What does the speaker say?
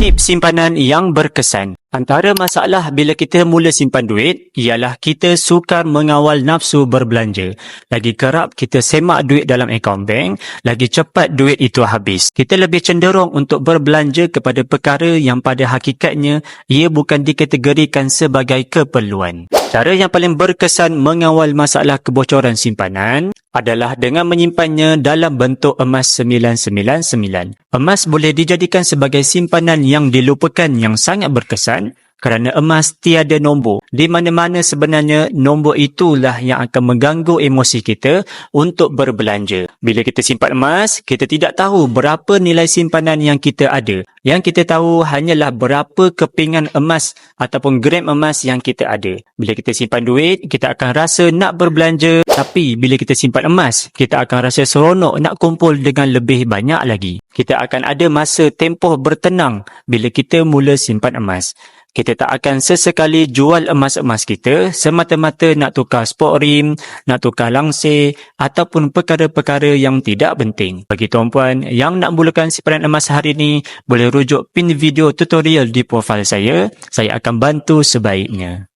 Prinsip simpanan yang berkesan. Antara masalah bila kita mula simpan duit ialah kita sukar mengawal nafsu berbelanja. Lagi kerap kita semak duit dalam akaun bank, lagi cepat duit itu habis. Kita lebih cenderung untuk berbelanja kepada perkara yang pada hakikatnya ia bukan dikategorikan sebagai keperluan. Cara yang paling berkesan mengawal masalah kebocoran simpanan adalah dengan menyimpannya dalam bentuk emas 999. Emas boleh dijadikan sebagai simpanan yang dilupakan yang sangat berkesan kerana emas tiada nombor. Di mana-mana sebenarnya nombor itulah yang akan mengganggu emosi kita untuk berbelanja. Bila kita simpan emas, kita tidak tahu berapa nilai simpanan yang kita ada. Yang kita tahu hanyalah berapa kepingan emas ataupun gram emas yang kita ada. Bila kita simpan duit, kita akan rasa nak berbelanja. Tapi bila kita simpan emas, kita akan rasa seronok nak kumpul dengan lebih banyak lagi. Kita akan ada masa tempoh bertenang bila kita mula simpan emas. Kita tak akan sesekali jual emas-emas kita semata-mata nak tukar sport rim, nak tukar langsir ataupun perkara-perkara yang tidak penting. Bagi tuan-puan yang nak mulakan simpanan emas hari ini, boleh rujuk pin video tutorial di profil saya akan bantu sebaiknya.